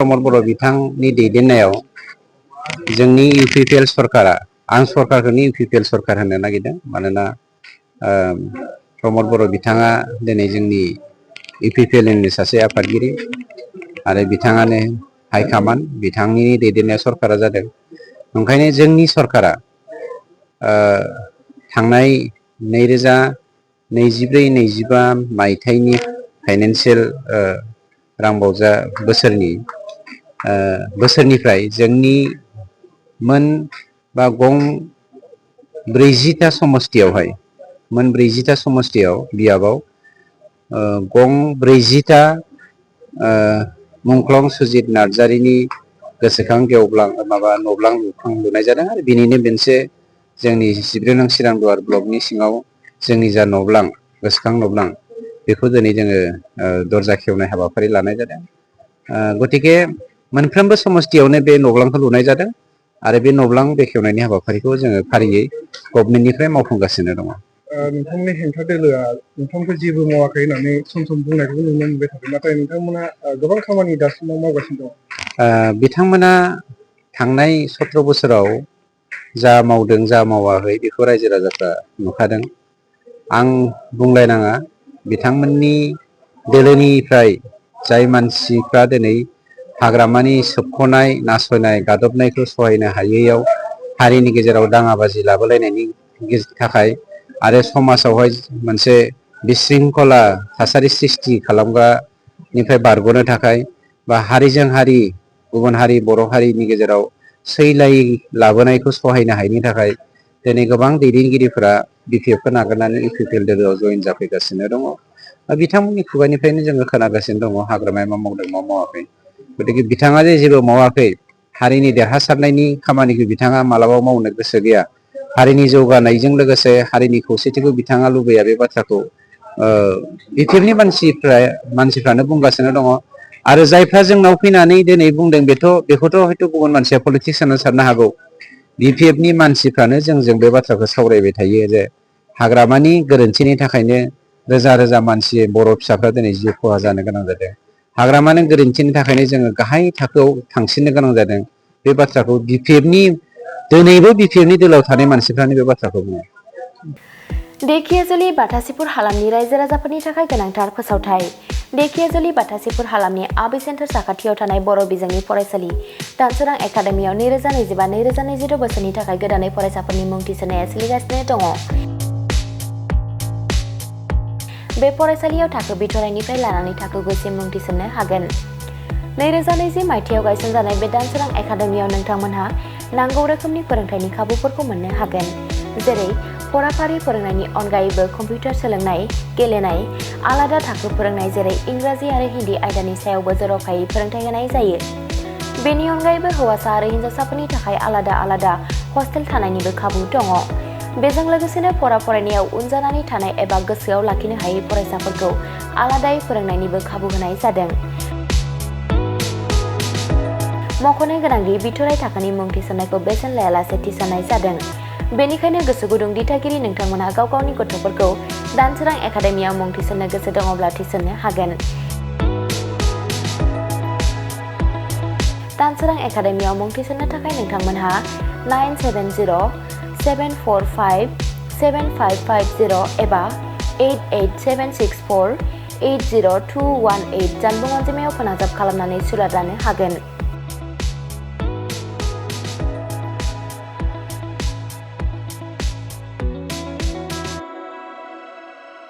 प्रमद बर' बिथांनि दैदेननायाव जोंनि इउपिपिएल सरकारा आं सरकारखौनो इउपिपिएल सरकार होननो नागिरदों मानोना प्रमद बर' बिथाङा दिनै जोंनि इउपिपिएलनि सासे आफादगिरि आरो बिथाङानो हाइकामान्ड बिथांनि दैदेननाय सरकारा जादों। ओंखायनो जोंनि सरकारा थांनाय 2024-25 मायथाइनि फाइनान्सियेल रांबावजा बोसोरनिफ्राय जोंनि मोन बा गं 40टा समस्तियावहाय बियाबाव गं 40टा मुंख्लं सुजित नार्जारिनि गोसोखां गेवब्लां नब्लां लुनाय जादों आरो बिनिनो मोनसे जोंनि 14 नं चिरांदुवार ब्लकनि सिङाव जोंनि जा नब्लां गोसोखां नब्लां बेखौ दिनै जोङो दरजा खेवनाय हाबाफारि लानाय जादों। गतिके मोनफ्रोमबो समस्तियावनो बे नब्लांखौ लुनाय जादों आरो बे नब्लां बेखेवनायनि हाबाफारिखौ जोङो फारियै गभर्नमेन्टनिफ्राय मावफुंगासिनो दङ। नोंथांनि हेंथा दोलोआ नोंथांखौ जेबो मावाखै होननानै सम बुंनायखौबो नुनो मोनबाय थादों, नाथाय नोंथांमोना गोबां खामानि दासिमाव मावगासिनो दं। बिथांमोना थांनाय 17 बोसोराव जा मावदों जा मावाखै बेखौ रायजो राजाफ्रा नुखादों। आं बुंलायनाङा बिथांमोननि दोलोनिफ्राय जाय मानसिफ्रा दिनै हाग्रामानि सोबख'नाय नासयनाय गादबनायखौ सहायनो हायैयाव हारिनि गेजेराव दाङाबाजि लाबोलायनायनि थाखाय आरो समाजावहाय मोनसे बिशृंखला थासारि सृष्टि खालामग्रानिफ्राय बारग'नो थाखाय बा हारिजों हारि गुबुन हारि बर' हारिनि गेजेराव सैलायै लाबोनायखौ सहायनो हायैनि थाखाय दिनै गोबां दैदेनगिरिफोरा बिपिएफखौ नागारनानै इउपिपिएल दोलोआव जयेन जाफैगासिनो दङ। बिथांमोननि खुगानिफ्रायनो जोङो खोनागासिनो दङ हाग्रामाया मा मावदों मा मावाखै। गतिके बिथाङा जे जेबो मावाखै, हारिनि देरहासारनायनि खामानिखौ बिथाङा मालाबाबो मावनो गोसो गैया, हारिनि जौगानायजों लोगोसे हारिनि खौसेथिखौ बिथाङा लुबैया, बे बाथ्राखौ बिपिएफनि मानसिफ्रानो बुंगासिनो दङ। आरो जायफ्रा जोंनाव फैनानै दिनै बुंदों बेखौथ' हयथ' गुबुन मानसिया पलिटिक्स होनना साननो हागौ। बिपिएफनि मानसिफ्रानो जोंजों बे बाथ्राखौ सावरायबाय थायो जे हाग्रामानि गोरोन्थिनि थाखायनो रोजा रोजा मानसि बर' फिसाफ्रा दिनै जिउ खहा जानो गोनां जादों। हाग्रामानि गोरोन्थिनि थाखायनो जोङो गाहाय थाखोआव थांसिननो गोनां जादों। बे बाथ्राखौ दिनैबो बिपिएफनि दोलोआव थानाय मानसिफ्रानो बे बाथ्राखौ बुङो। धेकियाजुलि बाथासिपुर हालामनि रायजो राजाफोरनि थाखाय गोनांथार फोसावथाय। धेकियाजुलि बाथासिपुर हालामनि आबि सेन्टार साखाथियाव थानाय बर' बिजोंनि फरायसालि दानसोरां एकाडेमियाव 2025-2026 बोसोरनि थाखाय गोदानै फरायसाफोरनि मुं थिसननाया सोलिगासिनो दङ। बे फरायसालियाव थाखो बिथराइनिफ्राय लानानै थाखो 9सिम मुं थिसननो हागोन। 2020 मायथाइयाव गायसनजानाय बे दानसोरां एकाडेमियाव नोंथांमोनहा नांगौ रोखोमनि फोरोंथायनि खाबुफोरखौ मोननो हागोन, जेरै फराफारि फोरोंनायनि अनगायैबो कम्पिउटार सोलोंनाय, गेलेनाय, आलादा थाखो फोरोंनाय जेरै इंराजि आरो हिन्दी आयदानि सायावबो जर'खायै फोरोंथाय होनाय जायो। बेनि अनगायैबो हौवासा आरो हिन्जावसाफोरनि थाखाय आलादा आलादा हस्टेल थानायनिबो खाबु दङ। बेजों लोगोसेनो फरायनायाव उन जानानै थानाय एबा गोसोआव लाखिनो हायै फरायसाफोरखौ आलादायै फोरोंनायनिबो खाबु होनाय जादों। मख'नो गोनांदि बिथराइ थाखोनि मुं थिसननायखौ बेसेन लायालासे थिसननाय जादों। बेनिखायनो गोसो गुदुं दिथागिरि नोंथांमोनहा गाव गावनि गथ'फोरखौ दानसोरां एकाडेमियाव मुं थिसननो गोसो दङब्ला थिसननो हागोन। दानसोरां एकाडेमियाव मुं थिसननो थाखाय नोंथांमोनहा 977074575550 एबा 88764802118 जानबुं अनजिमायाव फोनांजाब खालामनानै सुलाद लानो हागोन।